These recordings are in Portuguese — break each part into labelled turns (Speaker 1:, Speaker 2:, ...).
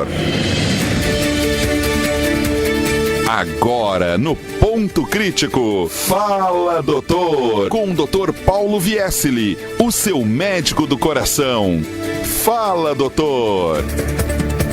Speaker 1: Doutor. Agora, no Ponto Crítico, Fala Doutor, com o Dr. Paulo Viesili, o seu médico do coração. Fala Doutor.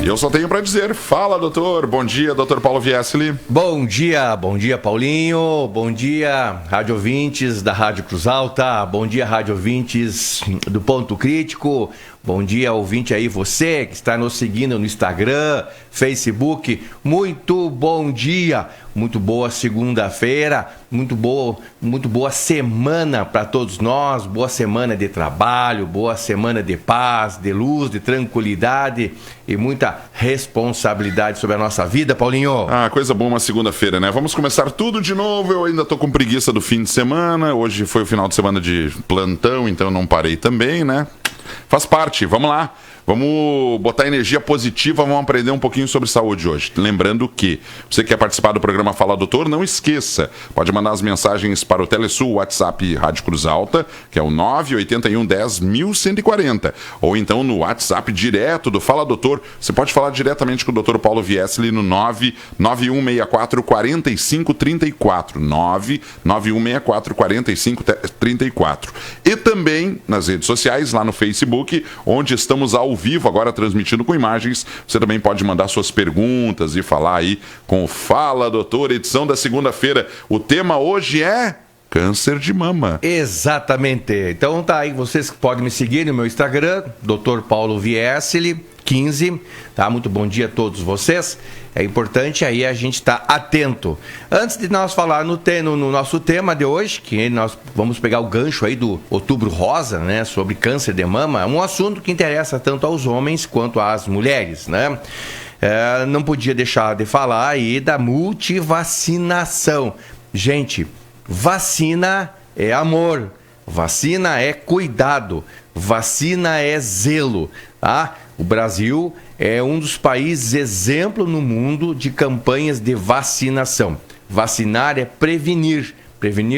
Speaker 1: E eu só tenho para dizer, fala doutor, bom dia, Dr. Paulo Viesili.
Speaker 2: Bom dia Paulinho, bom dia rádio ouvintes da Rádio Cruz Alta, bom dia rádio ouvintes do Ponto Crítico, bom dia ouvinte aí, você que está nos seguindo no Instagram, Facebook, muito bom dia, muito boa segunda-feira, muito boa semana para todos nós, boa semana de trabalho, boa semana de paz, de luz, de tranquilidade e muita responsabilidade sobre a nossa vida, Paulinho.
Speaker 1: Ah, coisa boa uma segunda-feira, né? Vamos começar tudo de novo, eu ainda tô com preguiça do fim de semana, hoje foi o final de semana de plantão, então não parei também, né? Faz parte, vamos lá. Vamos botar energia positiva, vamos aprender um pouquinho sobre saúde hoje. Lembrando que você que quer participar do programa Fala Doutor, não esqueça, pode mandar as mensagens para o Telesul, WhatsApp Rádio Cruz Alta, que é o 981 10 1140. Ou então no WhatsApp direto do Fala Doutor, você pode falar diretamente com o Dr. Paulo Viesili no 99164 4534. 99164 4534. E também nas redes sociais, lá no Facebook, onde estamos ao vivo, agora transmitindo com imagens. Você também pode mandar suas perguntas e falar aí com o Fala Doutor, edição da segunda-feira. O tema hoje é câncer de mama.
Speaker 2: Exatamente. Então tá aí, vocês podem me seguir no meu Instagram, Dr. Paulo Viesili 15, tá? Muito bom dia a todos vocês. É importante aí a gente estar atento. Antes de nós falar no nosso tema de hoje, que nós vamos pegar o gancho aí do Outubro Rosa, né, sobre câncer de mama, um assunto que interessa tanto aos homens quanto às mulheres, né? Não podia deixar de falar aí da multivacinação. Gente, vacina é amor, vacina é cuidado, vacina é zelo, tá? O Brasil é um dos países exemplo no mundo de campanhas de vacinação. Vacinar é prevenir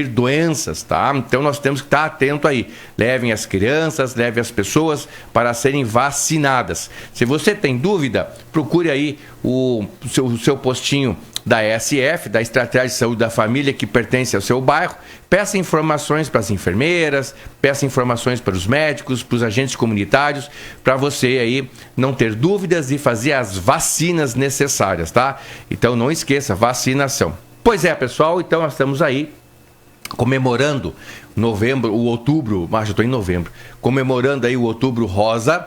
Speaker 2: doenças, tá? Então nós temos que estar atento aí. Levem as crianças, levem as pessoas para serem vacinadas. Se você tem dúvida, procure aí o seu postinho da ESF, da Estratégia de Saúde da Família, que pertence ao seu bairro. Peça informações para as enfermeiras, peça informações para os médicos, para os agentes comunitários, para você aí não ter dúvidas e fazer as vacinas necessárias, tá? Então não esqueça, vacinação. Pois é, pessoal, então nós estamos aí comemorando comemorando aí o Outubro Rosa,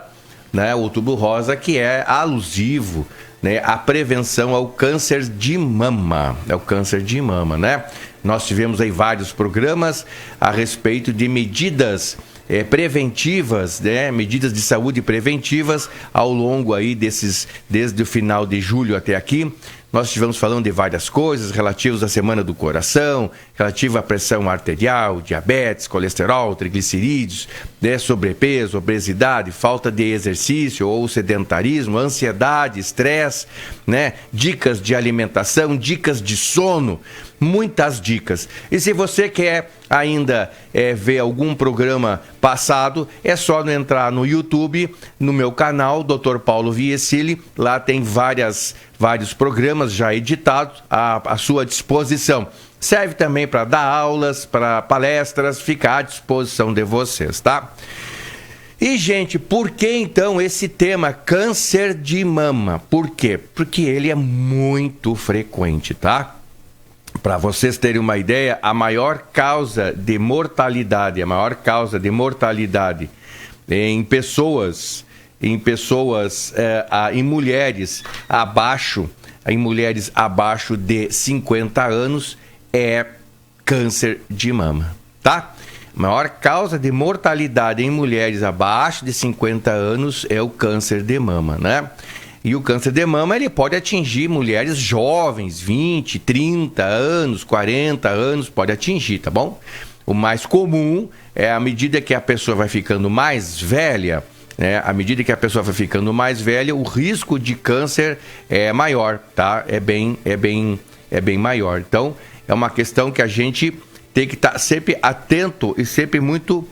Speaker 2: né? O Outubro Rosa, que é alusivo, né, a prevenção ao câncer de mama, né? Nós tivemos aí vários programas a respeito de medidas preventivas, né, medidas de saúde preventivas ao longo aí desde o final de julho até aqui. Nós estivemos falando de várias coisas relativas à Semana do Coração, relativa à pressão arterial, diabetes, colesterol, triglicerídeos, né, sobrepeso, obesidade, falta de exercício ou sedentarismo, ansiedade, estresse, né, dicas de alimentação, dicas de sono, muitas dicas. E se você quer ainda ver algum programa passado, é só entrar no YouTube, no meu canal, Dr. Paulo Viesili. Lá tem vários programas já editados à sua disposição. Serve também para dar aulas, para palestras, ficar à disposição de vocês, tá? E, gente, por que então esse tema câncer de mama? Por quê? Porque ele é muito frequente, tá? Para vocês terem uma ideia, a maior causa de mortalidade em mulheres abaixo de 50 anos é câncer de mama, tá? A maior causa de mortalidade em mulheres abaixo de 50 anos é o câncer de mama, né? E o câncer de mama, ele pode atingir mulheres jovens, 20, 30 anos, 40 anos, pode atingir, tá bom? O mais comum é à medida que a pessoa vai ficando mais velha, né? À medida que a pessoa vai ficando mais velha, o risco de câncer é maior, tá? É bem maior. Então, é uma questão que a gente tem que estar sempre atento e sempre muito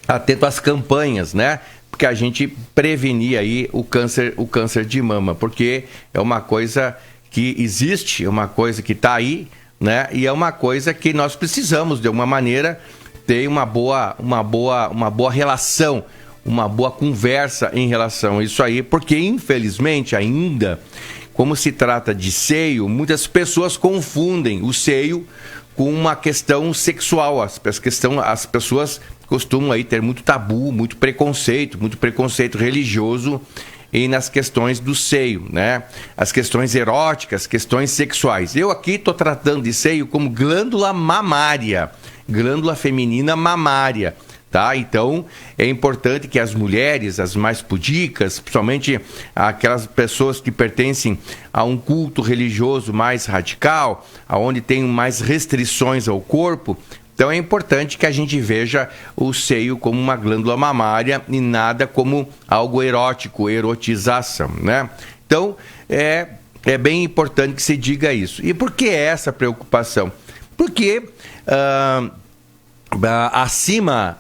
Speaker 2: atento às campanhas, né? que a gente prevenir aí o câncer de mama, porque é uma coisa que existe, é uma coisa que está aí, né? E é uma coisa que nós precisamos, de alguma maneira, ter uma boa relação, uma boa conversa em relação a isso aí, porque infelizmente ainda, como se trata de seio, muitas pessoas confundem o seio com uma questão sexual. As pessoas costumam aí ter muito tabu, muito preconceito religioso e nas questões do seio, né? As questões eróticas, questões sexuais. Eu aqui estou tratando de seio como glândula mamária, glândula feminina mamária, tá? Então, é importante que as mulheres, as mais pudicas, principalmente aquelas pessoas que pertencem a um culto religioso mais radical, aonde tem mais restrições ao corpo, então é importante que a gente veja o seio como uma glândula mamária e nada como algo erótico, erotização, né? Então, é bem importante que se diga isso. E por que essa preocupação? Porque acima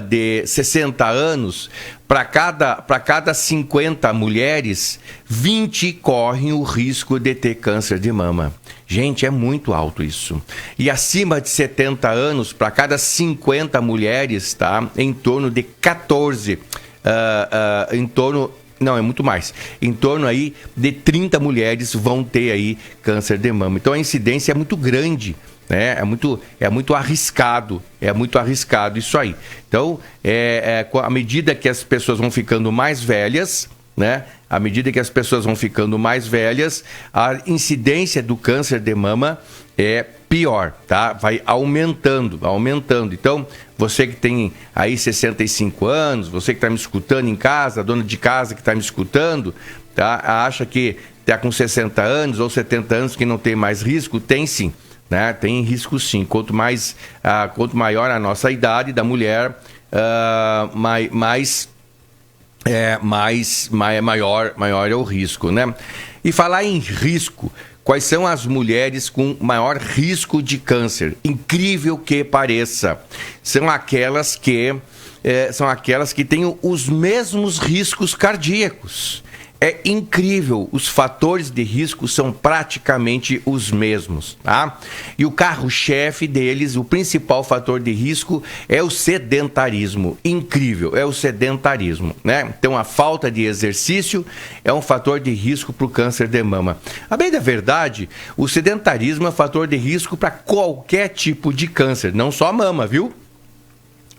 Speaker 2: de 60 anos, para cada 50 mulheres, 20 correm o risco de ter câncer de mama. Gente, é muito alto isso. E acima de 70 anos, para cada 50 mulheres, tá? Em torno de 14, não, é muito mais. Em torno aí de 30 mulheres vão ter aí câncer de mama. Então a incidência é muito grande, né? É muito arriscado isso aí. Então, à medida que as pessoas vão ficando mais velhas, né? À medida que as pessoas vão ficando mais velhas, a incidência do câncer de mama é pior, tá? Vai aumentando. Então, você que tem aí 65 anos, você que está me escutando em casa, a dona de casa que está me escutando, tá? Acha que está com 60 anos ou 70 anos que não tem mais risco? Tem sim, né? Tem risco sim. Quanto maior a nossa idade da mulher, maior é o risco, né? E falar em risco, quais são as mulheres com maior risco de câncer? Incrível que pareça, são aquelas que têm os mesmos riscos cardíacos. É incrível, os fatores de risco são praticamente os mesmos, tá? E o carro-chefe deles, o principal fator de risco é o sedentarismo. Incrível, é o sedentarismo, né? Então a falta de exercício é um fator de risco para o câncer de mama. A bem da verdade, o sedentarismo é um fator de risco para qualquer tipo de câncer, não só mama, viu?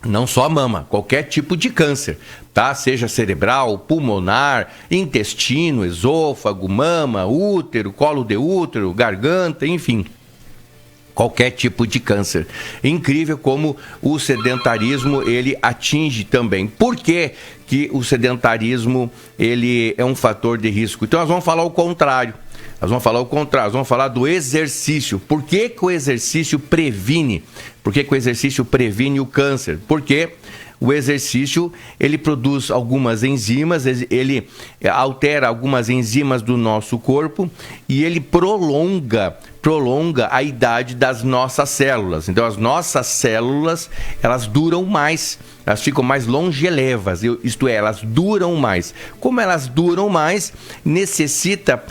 Speaker 2: Não só mama, qualquer tipo de câncer, tá? Seja cerebral, pulmonar, intestino, esôfago, mama, útero, colo de útero, garganta, enfim. Qualquer tipo de câncer. Incrível como o sedentarismo, ele atinge também. Por que o sedentarismo, ele é um fator de risco? Então nós vamos falar o contrário. Nós vamos falar do exercício. Por que o exercício previne? Por que o exercício previne o câncer? Porque o exercício, ele produz algumas enzimas, ele altera algumas enzimas do nosso corpo e ele prolonga a idade das nossas células. Então, as nossas células, elas duram mais, elas ficam mais longevas, isto é, elas duram mais. Como elas duram mais, necessita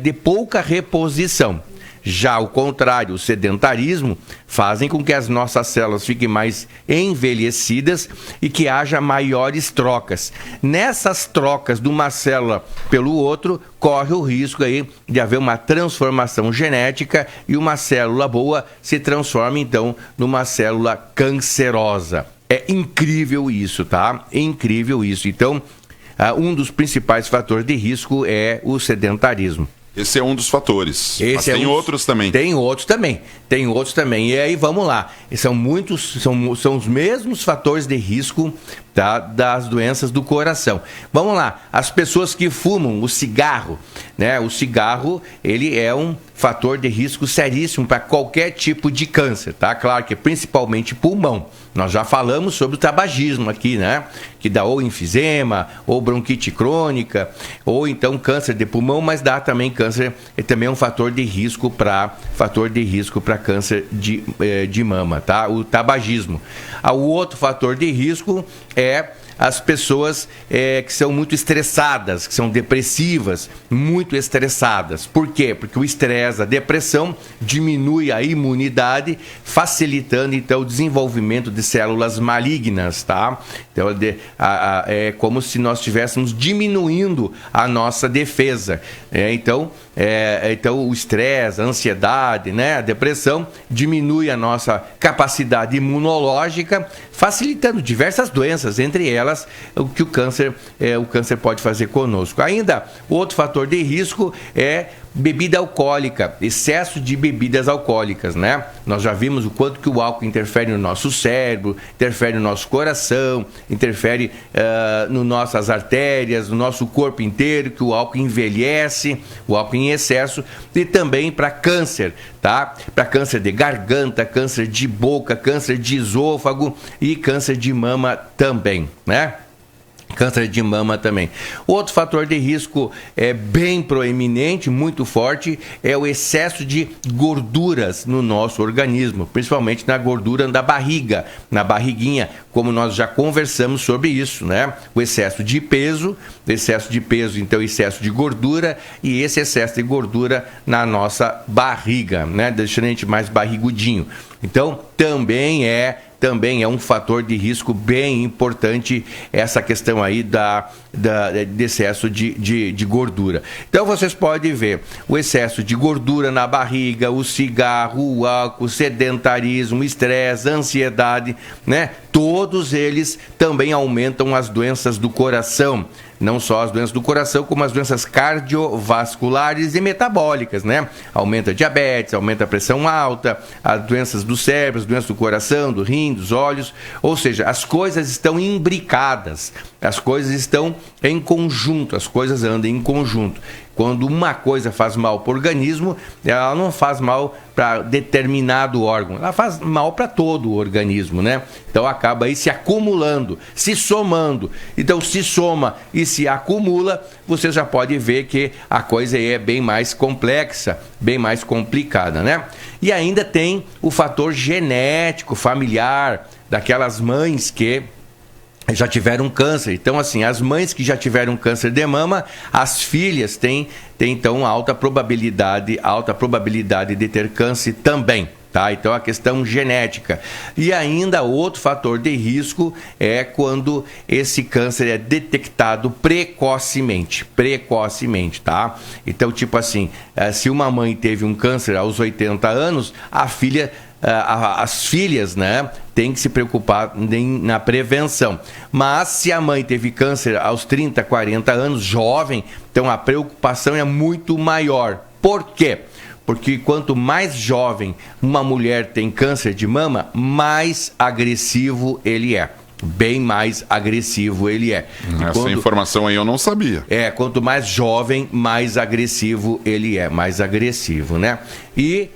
Speaker 2: de pouca reposição. Já ao contrário, o sedentarismo fazem com que as nossas células fiquem mais envelhecidas e que haja maiores trocas. Nessas trocas de uma célula pelo outro, corre o risco aí de haver uma transformação genética e uma célula boa se transforma então numa célula cancerosa. É incrível isso, tá? É incrível isso. Então, um dos principais fatores de risco é o sedentarismo.
Speaker 1: Esse é um dos fatores. Mas tem outros também.
Speaker 2: Tem outros também. E aí, vamos lá. São os mesmos fatores de risco, tá, das doenças do coração. Vamos lá. As pessoas que fumam o cigarro, né? O cigarro, ele é um fator de risco seríssimo para qualquer tipo de câncer, tá? Claro que principalmente pulmão. Nós já falamos sobre o tabagismo aqui, né? Que dá ou enfisema, ou bronquite crônica, ou então câncer de pulmão, mas dá também câncer, também é um fator de risco para câncer de mama, tá? O tabagismo. O outro fator de risco é as pessoas que são muito estressadas, que são depressivas, muito estressadas. Por quê? Porque o estresse, a depressão, diminui a imunidade, facilitando então o desenvolvimento de células malignas, tá? Então é como se nós estivéssemos diminuindo a nossa defesa. Então o estresse, a ansiedade, né, a depressão diminui a nossa capacidade imunológica, facilitando diversas doenças, entre elas o que o câncer pode fazer conosco. Ainda, outro fator de risco é bebida alcoólica, excesso de bebidas alcoólicas, né? Nós já vimos o quanto que o álcool interfere no nosso cérebro, interfere no nosso coração, interfere nas nossas artérias, no nosso corpo inteiro, que o álcool envelhece, o álcool em excesso, e também para câncer, tá? Para câncer de garganta, câncer de boca, câncer de esôfago e câncer de mama também, né? Câncer de mama também. Outro fator de risco bem proeminente, muito forte, é o excesso de gorduras no nosso organismo, principalmente na gordura da barriga, na barriguinha, como nós já conversamos sobre isso, né? O excesso de peso, então excesso de gordura, e esse excesso de gordura na nossa barriga, né? Deixando a gente mais barrigudinho. Então, também é um fator de risco bem importante essa questão aí de excesso de gordura. Então vocês podem ver o excesso de gordura na barriga, o cigarro, o álcool, o sedentarismo, o estresse, a ansiedade, né? Todos eles também aumentam as doenças do coração. Não só as doenças do coração, como as doenças cardiovasculares e metabólicas, né? Aumenta a diabetes, aumenta a pressão alta, as doenças do cérebro, as doenças do coração, do rim, dos olhos. Ou seja, as coisas estão imbricadas, as coisas estão em conjunto, as coisas andam em conjunto. Quando uma coisa faz mal para o organismo, ela não faz mal para determinado órgão, ela faz mal para todo o organismo, né? Então acaba aí se acumulando, se somando. Então se soma e se acumula, você já pode ver que a coisa aí é bem mais complexa, bem mais complicada, né? E ainda tem o fator genético, familiar, daquelas mães que já tiveram câncer. Então, assim, as mães que já tiveram câncer de mama, as filhas têm então alta probabilidade de ter câncer também, tá? Então, a questão genética. E ainda outro fator de risco é quando esse câncer é detectado precocemente, tá? Então, tipo assim, se uma mãe teve um câncer aos 80 anos, as filhas, né, têm que se preocupar na prevenção. Mas se a mãe teve câncer aos 30, 40 anos, jovem, então a preocupação é muito maior. Por quê? Porque quanto mais jovem uma mulher tem câncer de mama, mais agressivo ele é. Bem mais agressivo ele é.
Speaker 1: Essa informação aí eu não sabia.
Speaker 2: Quanto mais jovem, mais agressivo ele é. Mais agressivo, né? E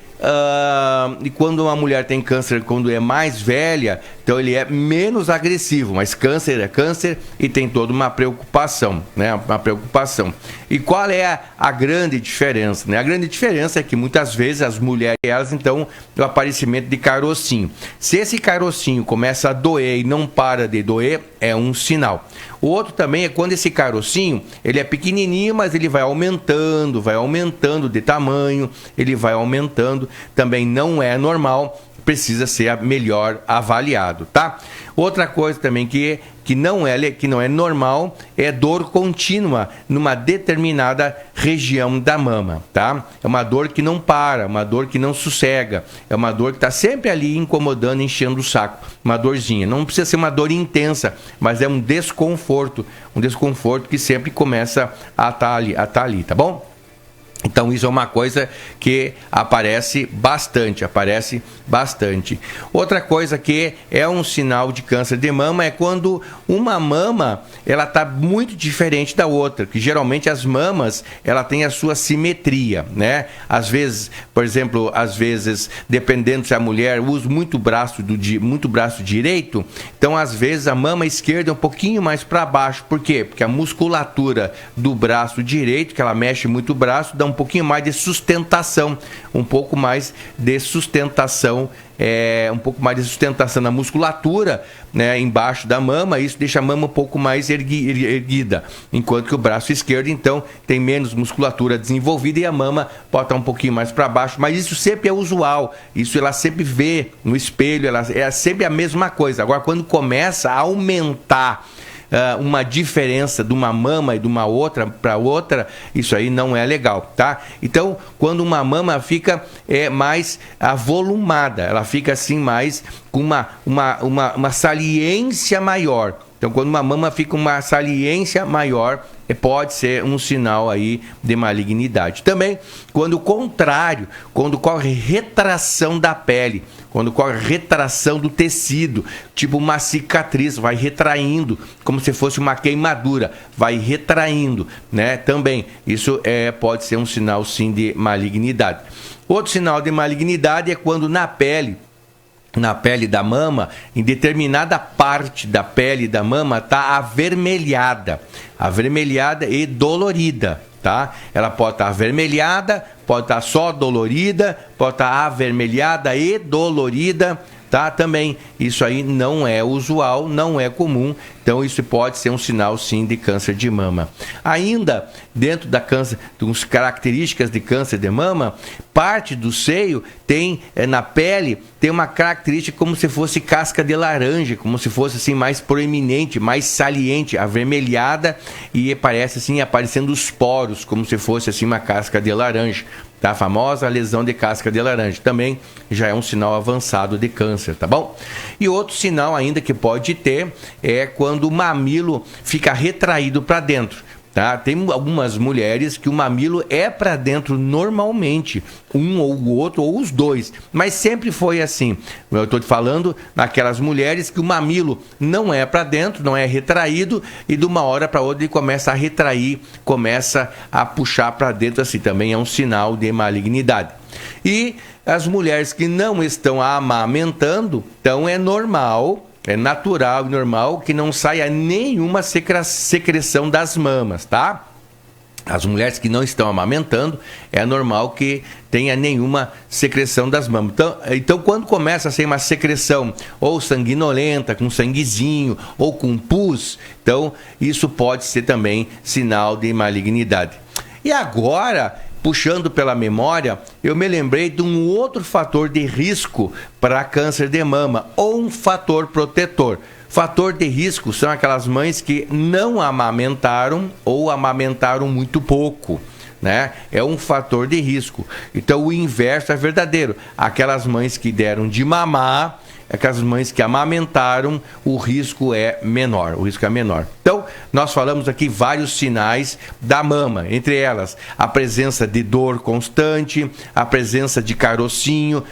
Speaker 2: quando uma mulher tem câncer, quando é mais velha, então ele é menos agressivo, mas câncer é câncer e tem toda uma preocupação, né? Uma preocupação. E qual é a grande diferença, né? A grande diferença é que muitas vezes as mulheres, elas então, o aparecimento de carocinho. Se esse carocinho começa a doer e não para de doer, é um sinal. O outro também é quando esse carocinho, ele é pequenininho, mas ele vai aumentando de tamanho, ele vai aumentando, também não é normal, precisa ser melhor avaliado, tá? Outra coisa também que não é normal é dor contínua numa determinada região da mama, tá? É uma dor que não para, uma dor que não sossega, é uma dor que está sempre ali incomodando, enchendo o saco, uma dorzinha. Não precisa ser uma dor intensa, mas é um desconforto que sempre começa a estar ali, tá bom? Então isso é uma coisa que aparece bastante. Outra coisa que é um sinal de câncer de mama é quando uma mama ela está muito diferente da outra, que geralmente as mamas ela tem a sua simetria, né? Às vezes, por exemplo, dependendo se a mulher usa muito braço direito, então às vezes a mama esquerda é um pouquinho mais para baixo. Por quê? Porque a musculatura do braço direito, que ela mexe muito o braço, dá um um pouquinho mais de sustentação, um pouco mais de sustentação na musculatura, né, embaixo da mama. Isso deixa a mama um pouco mais erguida, enquanto que o braço esquerdo, então, tem menos musculatura desenvolvida e a mama pode estar um pouquinho mais para baixo, mas isso sempre é usual, isso ela sempre vê no espelho, é sempre a mesma coisa. Agora, quando começa a aumentar uma diferença de uma mama e de uma outra para outra, isso aí não é legal, tá? Então, quando uma mama fica mais avolumada, ela fica assim mais com uma saliência maior. Então, quando uma mama fica uma saliência maior, pode ser um sinal aí de malignidade. Também, quando o contrário, quando ocorre retração da pele, quando ocorre retração do tecido, tipo uma cicatriz, vai retraindo, como se fosse uma queimadura, vai retraindo, né? Também, isso pode ser um sinal, sim, de malignidade. Outro sinal de malignidade é quando na pele da mama, em determinada parte da pele da mama, está avermelhada e dolorida, tá? Ela pode estar avermelhada, pode estar só dolorida, pode estar avermelhada e dolorida, tá? Também, isso aí não é usual, não é comum, então isso pode ser um sinal, sim, de câncer de mama. Ainda, dentro da câncer, das características de câncer de mama, parte do seio tem, na pele, tem uma característica como se fosse casca de laranja, como se fosse assim mais proeminente, mais saliente, avermelhada, e parece assim, aparecendo os poros, como se fosse assim uma casca de laranja. Tá? A famosa lesão de casca de laranja também já é um sinal avançado de câncer, tá bom? E outro sinal ainda que pode ter é quando o mamilo fica retraído para dentro. Tá? Tem algumas mulheres que o mamilo é para dentro normalmente, um ou o outro, ou os dois, mas sempre foi assim. Eu estou te falando naquelas mulheres que o mamilo não é para dentro, não é retraído, e de uma hora para outra ele começa a retrair, começa a puxar para dentro, assim, também é um sinal de malignidade. E as mulheres que não estão amamentando, então é normal, é natural e normal que não saia nenhuma secreção das mamas, tá? As mulheres que não estão amamentando, é normal que tenha nenhuma secreção das mamas. Então, quando começa a ser uma secreção ou sanguinolenta, com sanguezinho, ou com pus, então isso pode ser também sinal de malignidade. E agora, puxando pela memória, eu me lembrei de um outro fator de risco para câncer de mama, ou um fator protetor. Fator de risco são aquelas mães que não amamentaram ou amamentaram muito pouco, né? É um fator de risco. Então, o inverso é verdadeiro. Aquelas mães que deram de mamar, aquelas mães que amamentaram, o risco é menor. Então, nós falamos aqui vários sinais da mama, entre elas a presença de dor constante, a presença de carocinho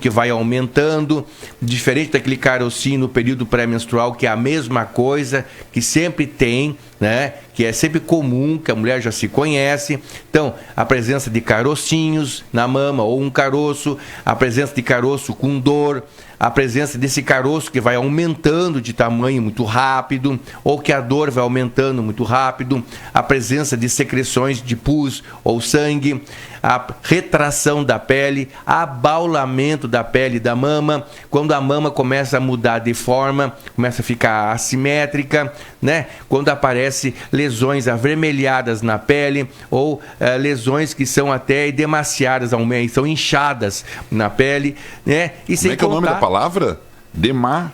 Speaker 2: que vai aumentando, diferente daquele carocinho no período pré-menstrual, que é a mesma coisa, que sempre tem, né? Que é sempre comum, que a mulher já se conhece. Então, a presença de carocinhos na mama, ou um caroço, a presença de caroço com dor, a presença desse caroço que vai aumentando de tamanho muito rápido, ou que a dor vai aumentando muito rápido, a presença de secreções de pus ou sangue, a retração da pele, abaulamento da pele da mama, quando a mama começa a mudar de forma, começa a ficar assimétrica, né? Quando aparecem lesões avermelhadas na pele, ou lesões que são até edemaciadas, são inchadas na pele, né? E
Speaker 1: como é que é o nome da palavra?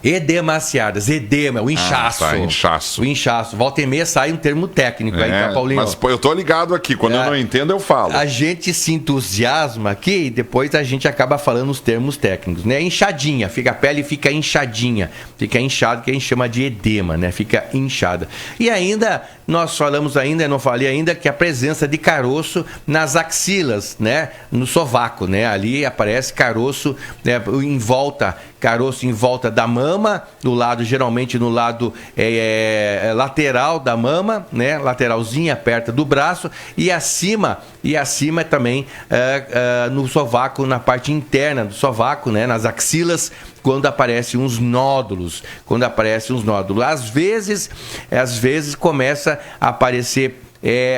Speaker 2: Edemaciadas, edema, o inchaço.
Speaker 1: Inchaço.
Speaker 2: O inchaço. Volta e meia sai um termo técnico aí, tá, Paulinho?
Speaker 1: Mas eu tô ligado aqui, quando eu não entendo, eu falo.
Speaker 2: A gente se entusiasma aqui e depois a gente acaba falando os termos técnicos, né? Inchadinha, a pele fica inchadinha, fica inchada, que a gente chama de edema, né? Fica inchada. E ainda, nós falamos ainda, eu não falei ainda, que a presença de caroço nas axilas, né? No sovaco, né? Ali aparece caroço, né? Caroço em volta da mama, geralmente no lado lateral da mama, né? Lateralzinha, perto do braço, e acima também no sovaco, na parte interna do sovaco, né? Nas axilas, quando aparecem uns nódulos. Às vezes começa a aparecer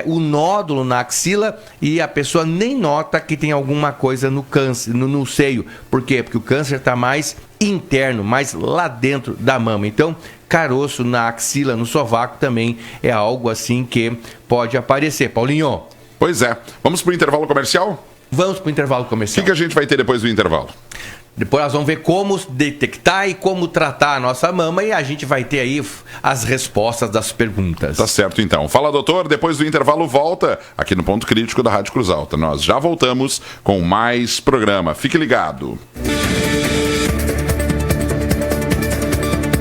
Speaker 2: o nódulo na axila e a pessoa nem nota que tem alguma coisa no câncer, no seio. Por quê? Porque o câncer está mais interno, mais lá dentro da mama. Então, caroço na axila, no sovaco também é algo assim que pode aparecer. Paulinho.
Speaker 1: Pois é. Vamos para o intervalo comercial?
Speaker 2: Vamos para o intervalo
Speaker 1: O
Speaker 2: comercial.
Speaker 1: que a gente vai ter depois do intervalo?
Speaker 2: Depois nós vamos ver como detectar e como tratar a nossa mama e a gente vai ter aí as respostas das perguntas.
Speaker 1: Tá certo, então. Fala, doutor. Depois do intervalo, volta aqui no Ponto Crítico da Rádio Cruz Alta. Nós já voltamos com mais programa. Fique ligado.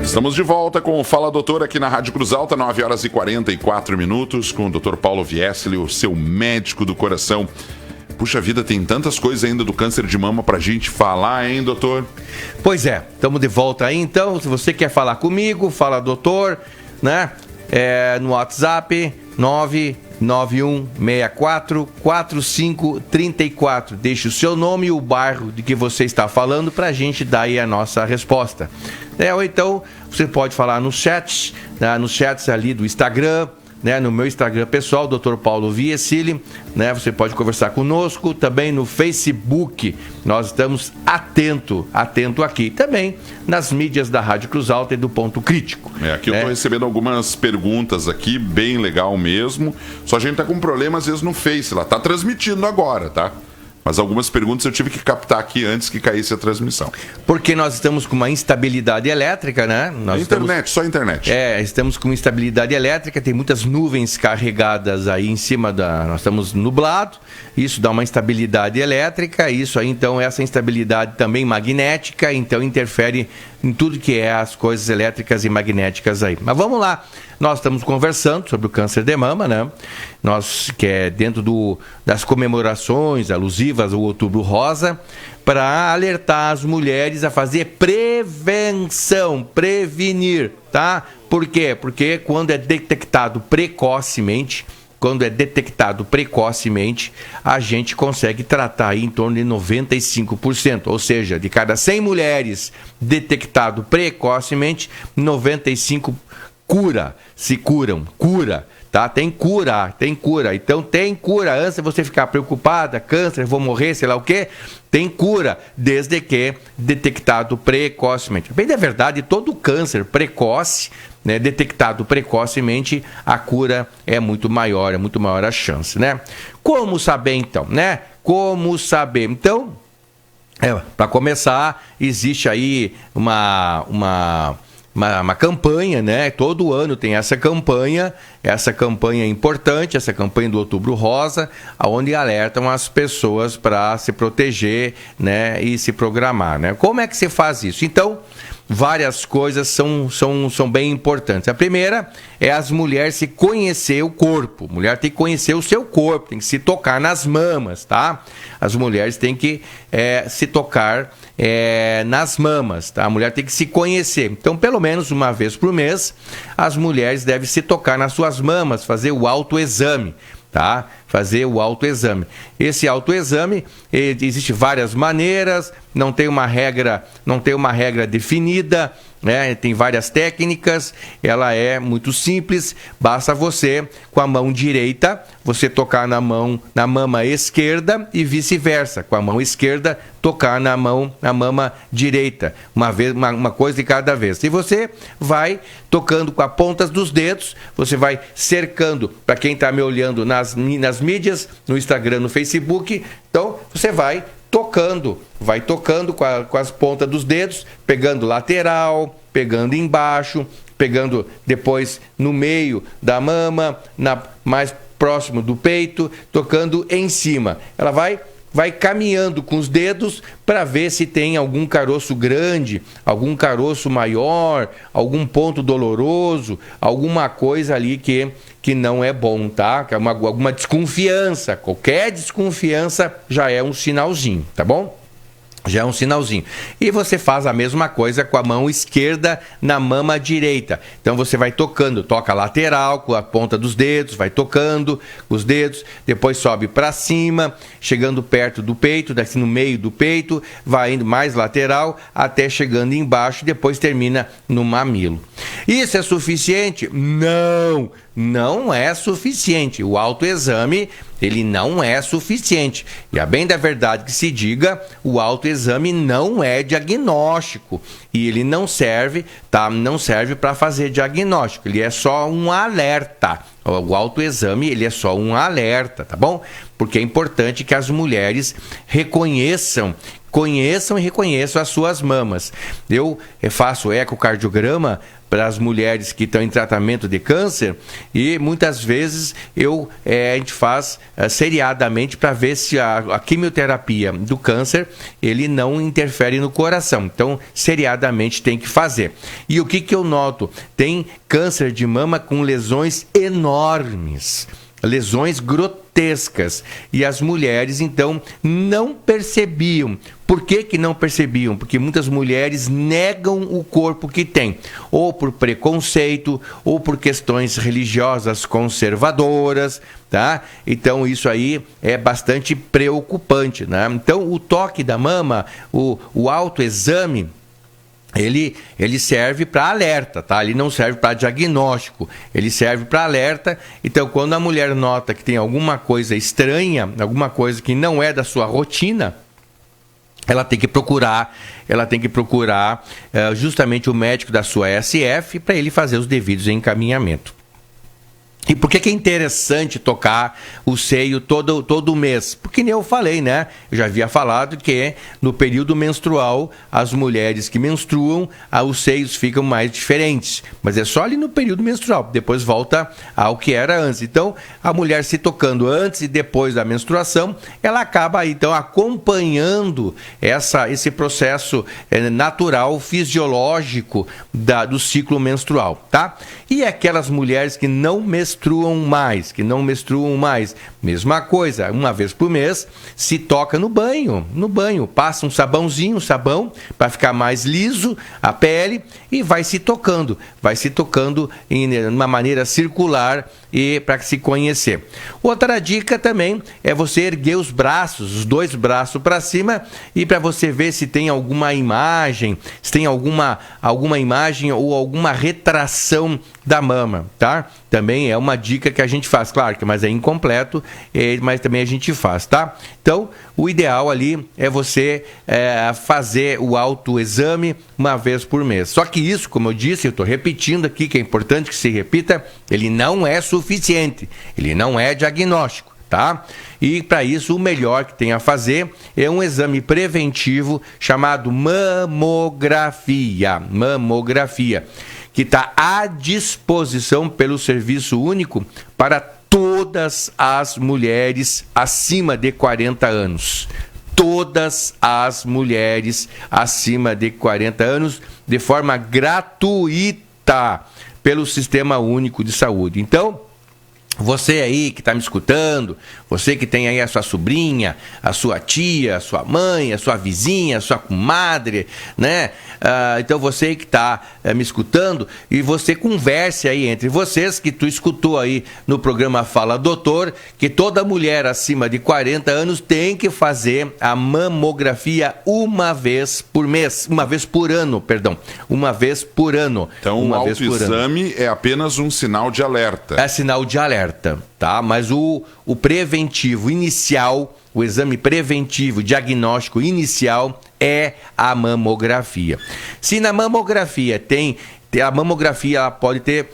Speaker 1: Estamos de volta com o Fala Doutor aqui na Rádio Cruz Alta, 9 horas e 44 minutos, com o Dr. Paulo Viesseli, o seu médico do coração. Puxa vida, tem tantas coisas ainda do câncer de mama pra gente falar, hein, doutor?
Speaker 2: Pois é, estamos de volta aí, então. Se você quer falar comigo, fala doutor, né? No WhatsApp, 991644534. Deixe o seu nome e o bairro de que você está falando pra gente dar aí a nossa resposta. Ou então, você pode falar nos chats, né? Nos chats ali do Instagram, né, no meu Instagram pessoal, Dr. Paulo Viesseli, né, você pode conversar conosco, também no Facebook, nós estamos atento aqui, também nas mídias da Rádio Cruz Alta e do Ponto Crítico.
Speaker 1: Aqui eu estou recebendo algumas perguntas aqui, bem legal mesmo, só a gente tá com um problema às vezes no Face, lá tá transmitindo agora, tá? Mas algumas perguntas eu tive que captar aqui antes que caísse a transmissão. Porque
Speaker 2: nós estamos com uma instabilidade elétrica, né?
Speaker 1: Só internet.
Speaker 2: Estamos com instabilidade elétrica, tem muitas nuvens carregadas aí em cima nós estamos nublado, isso dá uma instabilidade elétrica, isso aí então, essa instabilidade também magnética, então interfere em tudo que é as coisas elétricas e magnéticas aí. Mas vamos lá, nós estamos conversando sobre o câncer de mama, né? Nós, que é dentro das comemorações alusivas ao Outubro Rosa, para alertar as mulheres a fazer prevenção, prevenir, tá? Por quê? Porque quando é detectado precocemente, a gente consegue tratar aí em torno de 95%, ou seja, de cada 100 mulheres detectado precocemente, 95 cura, tá? Tem cura. Então tem cura, antes de você ficar preocupada, câncer, vou morrer, sei lá o quê, tem cura, desde que detectado precocemente. Bem, na verdade, todo câncer precoce, né, detectado precocemente, a cura é muito maior a chance, né? Como saber então, né? Então, para começar, existe aí uma campanha, né? Todo ano tem essa campanha é importante, essa campanha do Outubro Rosa, onde alertam as pessoas para se proteger, né? E se programar, né? Como é que se faz isso? Então, várias coisas são bem importantes. A primeira é as mulheres se conhecer o corpo. A mulher tem que conhecer o seu corpo, tem que se tocar nas mamas, tá? As mulheres têm que se tocar nas mamas, tá? A mulher tem que se conhecer. Então, pelo menos uma vez por mês, as mulheres devem se tocar nas suas mamas, fazer o autoexame, tá? Fazer o autoexame. Esse autoexame, existe várias maneiras, não tem uma regra definida, né? Tem várias técnicas, ela é muito simples, basta você, com a mão direita, você tocar na mama esquerda e vice-versa, com a mão esquerda, tocar na mama direita, uma coisa de cada vez. E você vai tocando com as pontas dos dedos, você vai cercando, para quem está me olhando nas mídias, no Instagram, no Facebook, então você vai tocando com as pontas dos dedos, pegando lateral, pegando embaixo, pegando depois no meio da mama, mais próximo do peito, tocando em cima. Ela vai caminhando com os dedos para ver se tem algum caroço grande, algum caroço maior, algum ponto doloroso, alguma coisa ali que não é bom, tá? Que é alguma desconfiança. Qualquer desconfiança já é um sinalzinho, tá bom? Já é um sinalzinho. E você faz a mesma coisa com a mão esquerda na mama direita. Então você vai tocando, toca lateral com a ponta dos dedos, vai tocando os dedos, depois sobe para cima, chegando perto do peito, daqui no meio do peito, vai indo mais lateral até chegando embaixo, depois termina no mamilo. Isso é suficiente? Não! não é suficiente. O autoexame, ele não é suficiente. E a bem da verdade que se diga, o autoexame não é diagnóstico. E ele não serve, tá? Não serve para fazer diagnóstico. Ele é só um alerta. O autoexame, ele é só um alerta, tá bom? Porque é importante que as mulheres conheçam e reconheçam as suas mamas. Eu faço ecocardiograma para as mulheres que estão em tratamento de câncer e muitas vezes a gente faz seriadamente para ver se a quimioterapia do câncer ele não interfere no coração. Então, seriadamente tem que fazer. E o que eu noto? Tem câncer de mama com lesões enormes, lesões grotescas. E as mulheres, então, não percebiam. Por que não percebiam? Porque muitas mulheres negam o corpo que têm, ou por preconceito, ou por questões religiosas conservadoras, tá? Então, isso aí é bastante preocupante, né? Então, o toque da mama, o autoexame, ele serve para alerta, tá? Ele não serve para diagnóstico, ele serve para alerta. Então, quando a mulher nota que tem alguma coisa estranha, alguma coisa que não é da sua rotina, ela tem que procurar justamente o médico da sua SF para ele fazer os devidos encaminhamentos. E por que é interessante tocar o seio todo mês? Porque nem eu falei, né? Eu já havia falado que no período menstrual, as mulheres que menstruam, os seios ficam mais diferentes. Mas é só ali no período menstrual, depois volta ao que era antes. Então, a mulher se tocando antes e depois da menstruação, ela acaba então acompanhando esse processo natural, fisiológico do ciclo menstrual, tá? E aquelas mulheres que não menstruam mais, mesma coisa, uma vez por mês, se toca no banho, passa um sabão para ficar mais liso a pele e vai se tocando em uma maneira circular e para se conhecer. Outra dica também é você erguer os braços, os dois braços para cima e para você ver se tem alguma imagem, ou alguma retração da mama, tá? Também é uma dica que a gente faz, claro, mas é incompleto, mas também a gente faz, tá? Então, o ideal ali é você fazer o autoexame uma vez por mês. Só que isso, como eu disse, eu estou repetindo aqui, que é importante que se repita, ele não é suficiente, ele não é diagnóstico, tá? E para isso o melhor que tem a fazer é um exame preventivo chamado mamografia, que está à disposição pelo Serviço Único para todas as mulheres acima de 40 anos. Todas as mulheres acima de 40 anos, de forma gratuita, pelo Sistema Único de Saúde. Então, você aí que está me escutando, você que tem aí a sua sobrinha, a sua tia, a sua mãe, a sua vizinha, a sua comadre, né? Então você que está me escutando, e você converse aí entre vocês, que tu escutou aí no programa Fala Doutor, que toda mulher acima de 40 anos tem que fazer a mamografia uma vez por ano.
Speaker 1: Então o autoexame é apenas um sinal de alerta.
Speaker 2: É sinal de alerta, tá? Mas o preventivo inicial, o exame preventivo, diagnóstico inicial é a mamografia. Se na mamografia a mamografia ela pode ter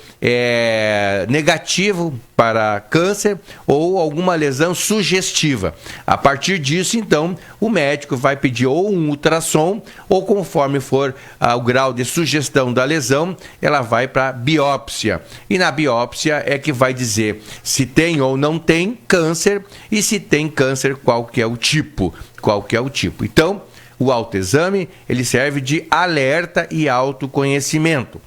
Speaker 2: negativo para câncer ou alguma lesão sugestiva. A partir disso, então, o médico vai pedir ou um ultrassom ou, conforme for o grau de sugestão da lesão, ela vai para biópsia. E na biópsia é que vai dizer se tem ou não tem câncer e se tem câncer, qual que é o tipo. Então, o autoexame, ele serve de alerta e autoconhecimento,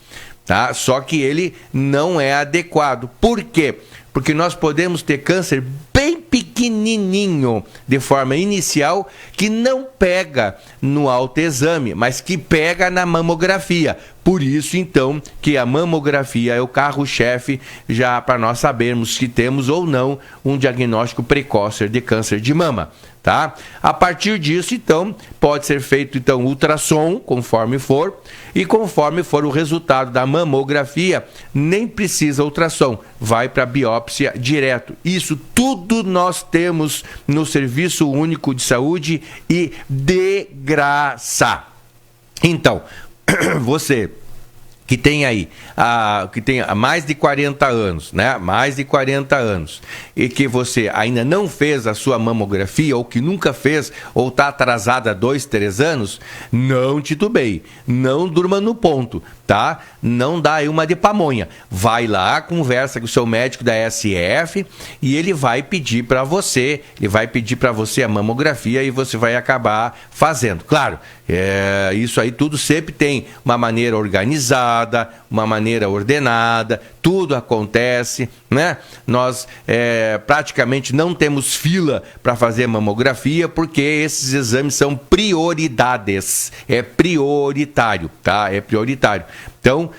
Speaker 2: tá? Só que ele não é adequado. Por quê? Porque nós podemos ter câncer bem pequenininho, de forma inicial, que não pega no autoexame, mas que pega na mamografia. Por isso, então, que a mamografia é o carro-chefe já para nós sabermos se temos ou não um diagnóstico precoce de câncer de mama. Tá? A partir disso, então, pode ser feito ultrassom, conforme for, e conforme for o resultado da mamografia, nem precisa ultrassom, vai para biópsia direto. Isso tudo nós temos no Serviço Único de Saúde e de graça. Então, você que tem aí, que tem mais de 40 anos, né? Mais de 40 anos, e que você ainda não fez a sua mamografia, ou que nunca fez, ou está atrasada há 2, 3 anos, não titubeie, não durma no ponto, tá? Não dá aí uma de pamonha. Vai lá, conversa com o seu médico da SF e ele vai pedir para você, a mamografia e você vai acabar fazendo. Claro, isso aí tudo sempre tem uma maneira organizada, uma maneira ordenada, tudo acontece, né? Nós praticamente não temos fila para fazer mamografia, porque esses exames são prioridades, é prioritário, tá? É prioritário. Então,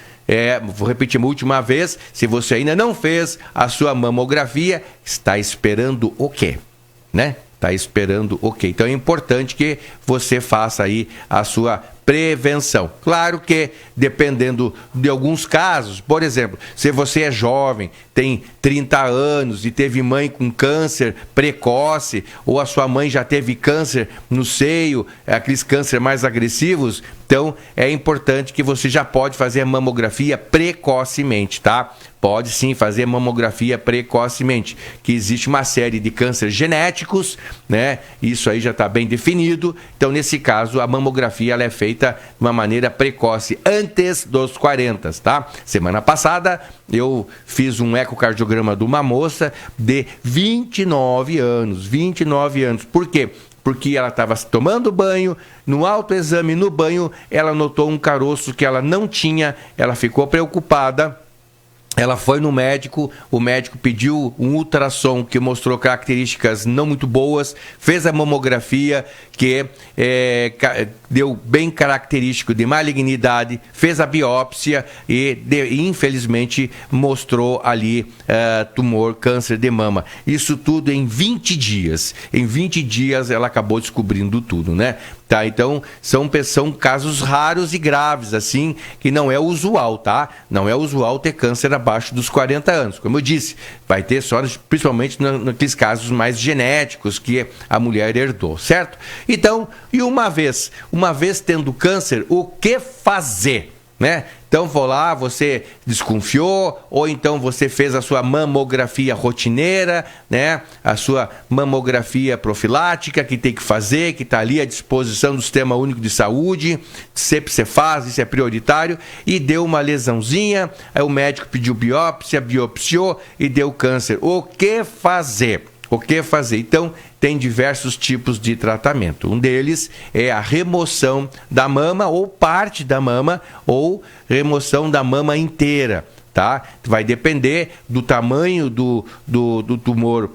Speaker 2: vou repetir uma última vez, se você ainda não fez a sua mamografia, está esperando o quê? Né? Está esperando o quê? Então é importante que você faça aí a sua prevenção. Claro que dependendo de alguns casos, por exemplo, se você é jovem, tem 30 anos e teve mãe com câncer precoce, ou a sua mãe já teve câncer no seio, aqueles câncer mais agressivos, então é importante que você já pode fazer a mamografia precocemente, tá? Pode sim fazer mamografia precocemente, que existe uma série de cânceres genéticos, né? Isso aí já está bem definido. Então, nesse caso, a mamografia ela é feita de uma maneira precoce, antes dos 40, tá? Semana passada, eu fiz um ecocardiograma de uma moça de 29 anos. 29 anos. Por quê? Porque ela estava tomando banho, no autoexame, no banho, ela notou um caroço que ela não tinha, ela ficou preocupada. Ela foi no médico, o médico pediu um ultrassom que mostrou características não muito boas, fez a mamografia que deu bem característico de malignidade, fez a biópsia e infelizmente mostrou ali tumor, câncer de mama. Isso tudo em 20 dias. Em 20 dias ela acabou descobrindo tudo, né? Tá, então são casos raros e graves, assim, que não é usual, tá? Não é usual ter câncer abaixo dos 40 anos. Como eu disse, vai ter só, principalmente naqueles casos mais genéticos que a mulher herdou, certo? Então, e uma vez tendo câncer, o que fazer? Né? Então, vou lá, você desconfiou, ou então você fez a sua mamografia rotineira, né? A sua mamografia profilática que tem que fazer, que está ali à disposição do Sistema Único de Saúde, sempre você faz, isso é prioritário, e deu uma lesãozinha, aí o médico pediu biópsia, biopsiou e deu câncer. O que fazer? O que fazer? Então, tem diversos tipos de tratamento. Um deles é a remoção da mama ou parte da mama ou remoção da mama inteira, tá? Vai depender do tamanho do tumor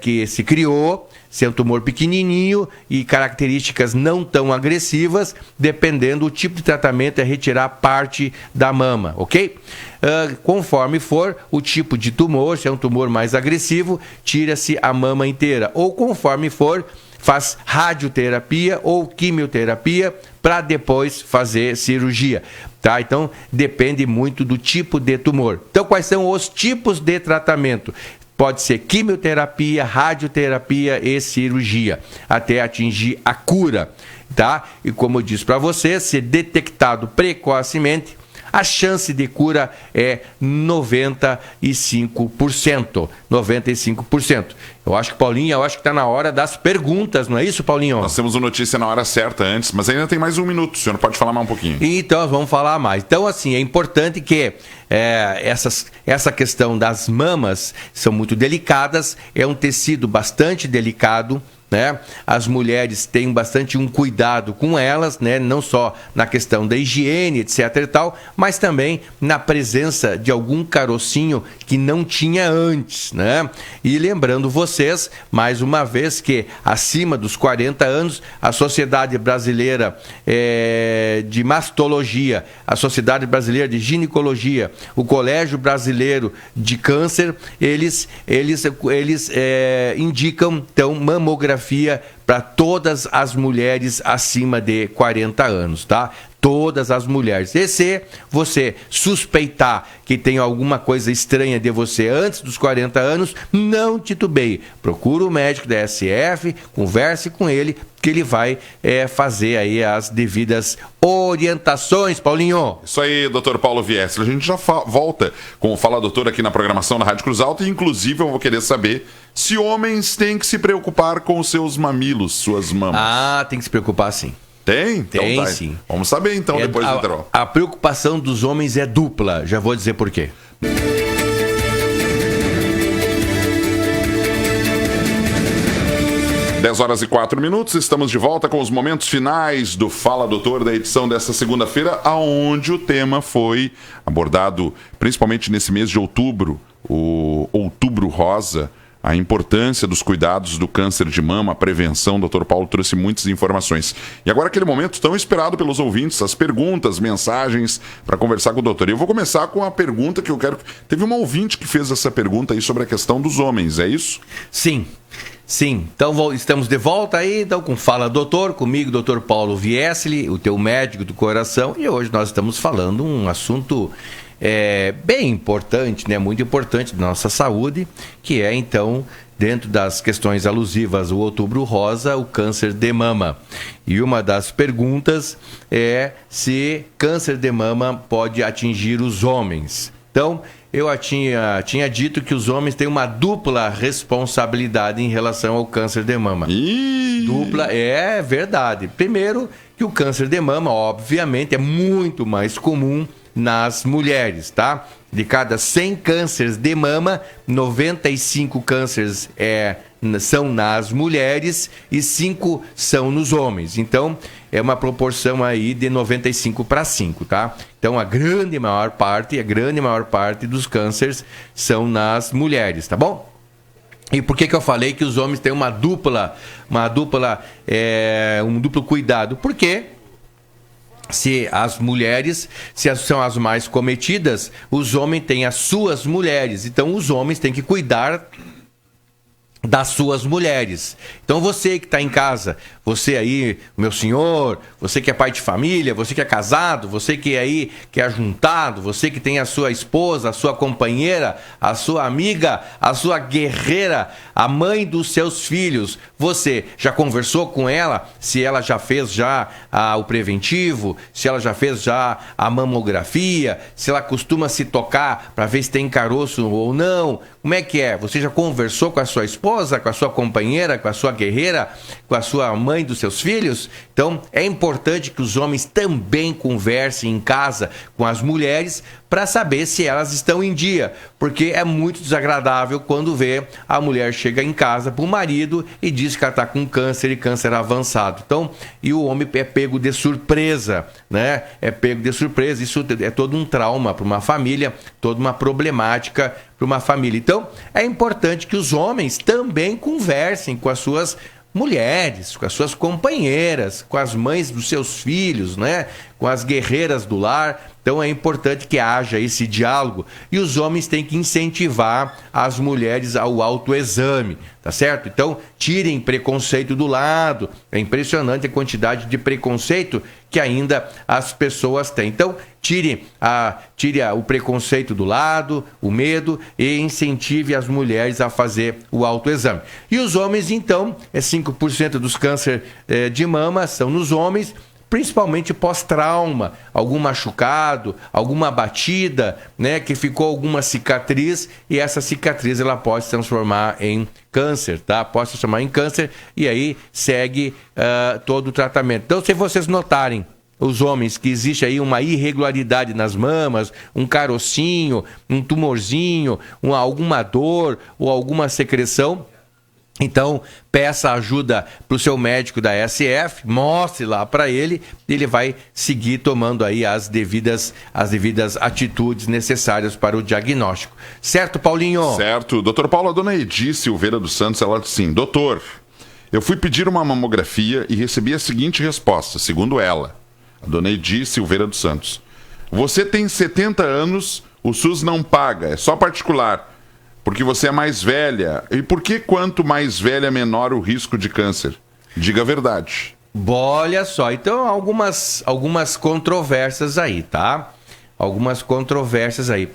Speaker 2: que se criou, se é um tumor pequenininho e características não tão agressivas, dependendo do tipo de tratamento, é retirar parte da mama, ok? Conforme for o tipo de tumor, se é um tumor mais agressivo, tira-se a mama inteira. Ou conforme for, faz radioterapia ou quimioterapia para depois fazer cirurgia, tá? Então, depende muito do tipo de tumor. Então, quais são os tipos de tratamento? Pode ser quimioterapia, radioterapia e cirurgia, até atingir a cura, tá? E como eu disse para você, se detectado precocemente, a chance de cura é 95%. 95%. Eu acho que, Paulinho, está na hora das perguntas, não é isso, Paulinho?
Speaker 1: Nós temos uma notícia na hora certa antes, mas ainda tem mais 1 minuto. O senhor pode falar mais um pouquinho.
Speaker 2: Então, vamos falar mais. Então, assim, é importante que essa questão das mamas são muito delicadas, é um tecido bastante delicado, né? As mulheres têm bastante um cuidado com elas, né? Não só na questão da higiene, etc e tal, mas também na presença de algum carocinho que não tinha antes, né? E lembrando vocês, mais uma vez, que acima dos 40 anos, a Sociedade Brasileira de Mastologia, a Sociedade Brasileira de Ginecologia, o Colégio Brasileiro de Câncer, eles indicam, então, mamografia para todas as mulheres acima de 40 anos, tá? Todas as mulheres. E se você suspeitar que tem alguma coisa estranha de você antes dos 40 anos, não titubeie. Procura o médico da SF, converse com ele, que ele vai fazer aí as devidas orientações, Paulinho.
Speaker 1: Isso aí, doutor Paulo Viesel. A gente já volta com o Fala Doutor aqui na programação da Rádio Cruz Alta, e inclusive eu vou querer saber se homens têm que se preocupar com os seus mamilos, suas mamas.
Speaker 2: Ah, tem que se preocupar sim.
Speaker 1: Tem?
Speaker 2: Tem,
Speaker 1: então, tá.
Speaker 2: sim.
Speaker 1: Vamos saber então depois do intervalo.
Speaker 2: A preocupação dos homens é dupla, já vou dizer por quê.
Speaker 1: 10h04, estamos de volta com os momentos finais do Fala Doutor da edição desta segunda-feira, aonde o tema foi abordado principalmente nesse mês de outubro, o Outubro Rosa, a importância dos cuidados do câncer de mama, a prevenção. O Dr. Paulo trouxe muitas informações. E agora aquele momento tão esperado pelos ouvintes, as perguntas, mensagens para conversar com o doutor. E eu vou começar com a pergunta que eu quero... Teve uma ouvinte que fez essa pergunta aí sobre a questão dos homens, é isso?
Speaker 2: Sim. Sim, então estamos de volta aí, então com Fala Doutor, comigo, Dr. Paulo Viesel, o teu médico do coração, e hoje nós estamos falando um assunto bem importante, né, muito importante da nossa saúde, que é então, dentro das questões alusivas ao Outubro Rosa, o câncer de mama. E uma das perguntas é se câncer de mama pode atingir os homens. Então, eu tinha dito que os homens têm uma dupla responsabilidade em relação ao câncer de mama. Dupla, é verdade. Primeiro, que o câncer de mama, obviamente, é muito mais comum nas mulheres, tá? De cada 100 cânceres de mama, 95 cânceres são nas mulheres e 5 são nos homens. Então, é uma proporção aí de 95 para 5, tá? Então, a grande maior parte dos cânceres são nas mulheres, tá bom? E por que eu falei que os homens têm um duplo cuidado? Porque se as mulheres são as mais cometidas, os homens têm as suas mulheres. Então, os homens têm que cuidar das suas mulheres. Então você que está em casa, você aí, meu senhor, você que é pai de família, você que é casado, você que é aí, que é ajuntado, você que tem a sua esposa, a sua companheira, a sua amiga, a sua guerreira, a mãe dos seus filhos, você já conversou com ela se ela já fez o preventivo, se ela já fez a mamografia, se ela costuma se tocar para ver se tem caroço ou não? Como é que é? Você já conversou com a sua esposa, com a sua companheira, com a sua guerreira, com a sua mãe dos seus filhos? Então, é importante que os homens também conversem em casa com as mulheres para saber se elas estão em dia, porque é muito desagradável quando vê a mulher chega em casa para o marido e diz que ela está com câncer e câncer avançado. Então, e o homem é pego de surpresa, né? É pego de surpresa. Isso é todo um trauma para uma família, toda uma problemática para uma família. Então, é importante que os homens também conversem com as suas mulheres, com as suas companheiras, com as mães dos seus filhos, né? Com as guerreiras do lar. Então é importante que haja esse diálogo e os homens têm que incentivar as mulheres ao autoexame, tá certo? Então tirem preconceito do lado. É impressionante a quantidade de preconceito que ainda as pessoas têm. Então tire o preconceito do lado, o medo, e incentive as mulheres a fazer o autoexame. E os homens, então, 5% dos cânceres de mama são nos homens, principalmente pós-trauma, algum machucado, alguma batida, né, que ficou alguma cicatriz, e essa cicatriz ela pode se transformar em câncer, tá? Pode se transformar em câncer e aí segue todo o tratamento. Então, se vocês notarem, os homens, que existe aí uma irregularidade nas mamas, um carocinho, um tumorzinho, alguma dor ou alguma secreção, Então, peça ajuda para o seu médico da SF, mostre lá para ele, ele vai seguir tomando aí as devidas atitudes necessárias para o diagnóstico. Certo, Paulinho?
Speaker 1: Certo. Doutor Paulo, a dona Edi Silveira dos Santos, ela disse assim: doutor, eu fui pedir uma mamografia e recebi a seguinte resposta, segundo ela, a dona Edi Silveira dos Santos: você tem 70 anos, o SUS não paga, é só particular. Porque você é mais velha. E por que quanto mais velha, menor o risco de câncer? Diga a verdade.
Speaker 2: Olha só, então algumas controvérsias aí, tá? Algumas controvérsias aí.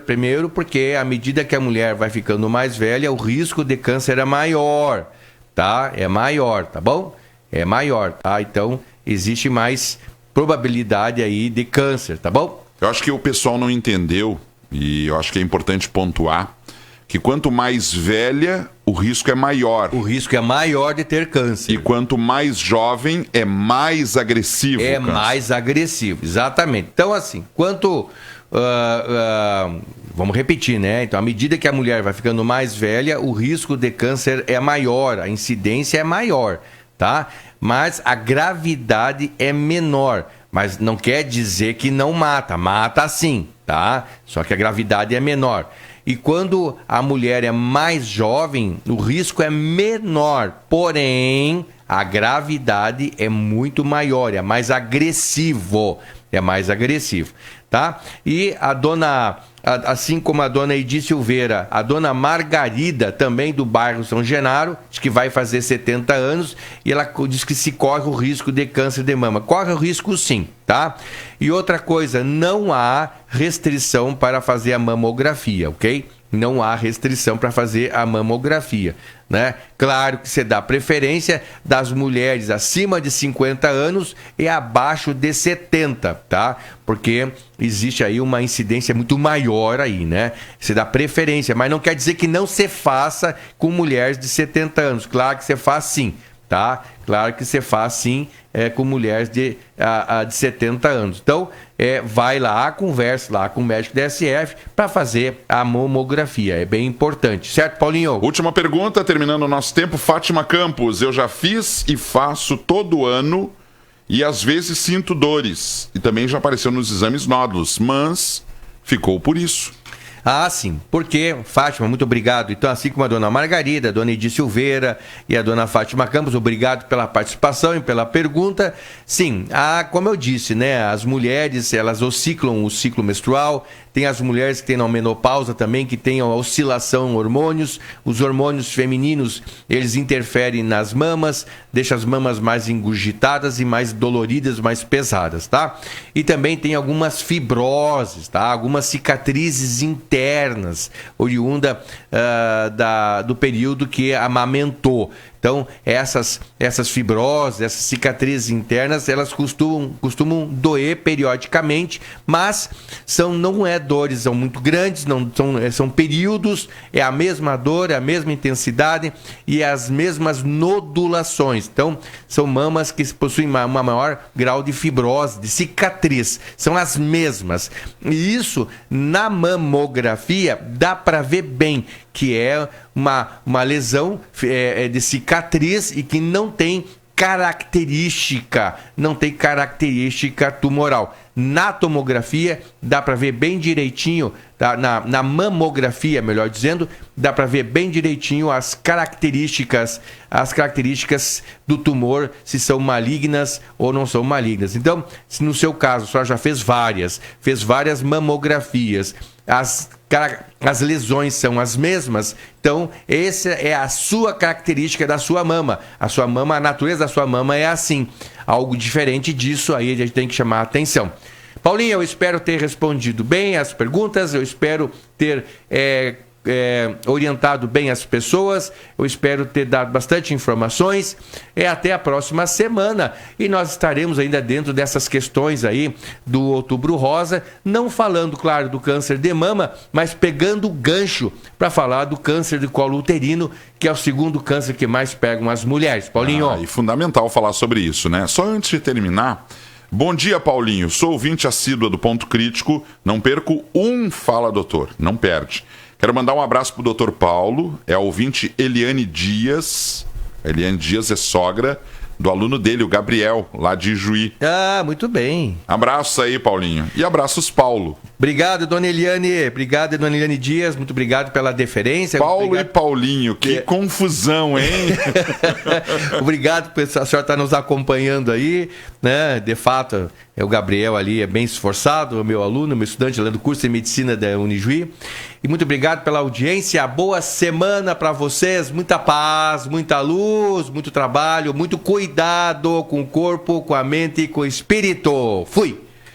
Speaker 2: Primeiro porque à medida que a mulher vai ficando mais velha, o risco de câncer é maior, tá? É maior, tá bom? É maior, tá? Então existe mais probabilidade aí de câncer, tá bom?
Speaker 1: Eu acho que o pessoal não entendeu, e eu acho que é importante pontuar, que quanto mais velha, o risco é maior.
Speaker 2: O risco é maior de ter câncer.
Speaker 1: E quanto mais jovem, é mais agressivo.
Speaker 2: É mais agressivo, exatamente. Então, assim, vamos repetir, né? Então, à medida que a mulher vai ficando mais velha, o risco de câncer é maior, a incidência é maior, tá? Mas a gravidade é menor. Mas não quer dizer que não mata. Mata sim, tá? Só que a gravidade é menor. E quando a mulher é mais jovem, o risco é menor, porém a gravidade é muito maior, é mais agressivo, tá? E assim como a dona Edi Silveira, a dona Margarida, também do bairro São Genaro, diz que vai fazer 70 anos e ela diz que se corre o risco de câncer de mama. Corre o risco sim, tá? E outra coisa, não há restrição para fazer a mamografia, ok? Não há restrição para fazer a mamografia, né? Claro que você dá preferência das mulheres acima de 50 anos e abaixo de 70, tá? Porque existe aí uma incidência muito maior aí, né? Você dá preferência, mas não quer dizer que não se faça com mulheres de 70 anos. Claro que você faz sim, tá? Claro que você faz sim com mulheres de 70 anos. Então, vai lá, converse lá com o médico da SF para fazer a mamografia. É bem importante. Certo, Paulinho?
Speaker 1: Última pergunta, terminando o nosso tempo. Fátima Campos: eu já fiz e faço todo ano e às vezes sinto dores. E também já apareceu nos exames nódulos, mas ficou por isso.
Speaker 2: Ah, sim. Porque, Fátima, muito obrigado. Então, assim como a dona Margarida, a dona Edi Silveira e a dona Fátima Campos, obrigado pela participação e pela pergunta. Sim, como eu disse, né, as mulheres, elas oscilam o ciclo menstrual. Tem as mulheres que têm a menopausa também, que têm a oscilação em hormônios. Os hormônios femininos, eles interferem nas mamas, deixam as mamas mais engurgitadas e mais doloridas, mais pesadas, tá? E também tem algumas fibroses, tá? Algumas cicatrizes internas, oriunda do período que amamentou. Então, essas fibroses, essas cicatrizes internas, elas costumam doer periodicamente, mas não dores são muito grandes, são períodos, é a mesma dor, é a mesma intensidade e as mesmas nodulações. Então, são mamas que possuem uma maior grau de fibrose, de cicatriz, são as mesmas. E isso, na mamografia, dá para ver bem que é uma lesão de cicatriz e que não tem característica tumoral. Na tomografia dá para ver bem direitinho, tá? Na mamografia, melhor dizendo, dá para ver bem direitinho as características do tumor, se são malignas ou não são malignas. Então, se no seu caso a senhora já fez várias mamografias, as lesões são as mesmas, então essa é a sua característica da sua mama. A natureza da sua mama é assim. Algo diferente disso, aí a gente tem que chamar a atenção. Paulinho, eu espero ter respondido bem as perguntas, eu espero ter orientado bem as pessoas, eu espero ter dado bastante informações. Até a próxima semana e nós estaremos ainda dentro dessas questões aí do Outubro Rosa, não falando, claro, do câncer de mama, mas pegando o gancho para falar do câncer de colo uterino, que é o segundo câncer que mais pegam as mulheres. Paulinho.
Speaker 1: E fundamental falar sobre isso, né? Só antes de terminar, bom dia, Paulinho, sou ouvinte assídua do Ponto Crítico, não perco Fala Doutor, não perde. Quero mandar um abraço pro Dr. Paulo, é a ouvinte Eliane Dias. Eliane Dias é sogra do aluno dele, o Gabriel, lá de Ijuí.
Speaker 2: Ah, muito bem.
Speaker 1: Abraços aí, Paulinho. E abraços, Paulo.
Speaker 2: Obrigado, dona Eliane. Obrigado, dona Eliane Dias. Muito obrigado pela deferência.
Speaker 1: Paulo
Speaker 2: obrigado.
Speaker 1: E Paulinho, que confusão, hein?
Speaker 2: Obrigado por a senhora estar nos acompanhando aí, né? De fato, o Gabriel ali é bem esforçado, o meu aluno, meu estudante lá do curso de medicina da Unijuí. E muito obrigado pela audiência. Boa semana para vocês. Muita paz, muita luz, muito trabalho, muito cuidado com o corpo, com a mente e com o espírito. Fui!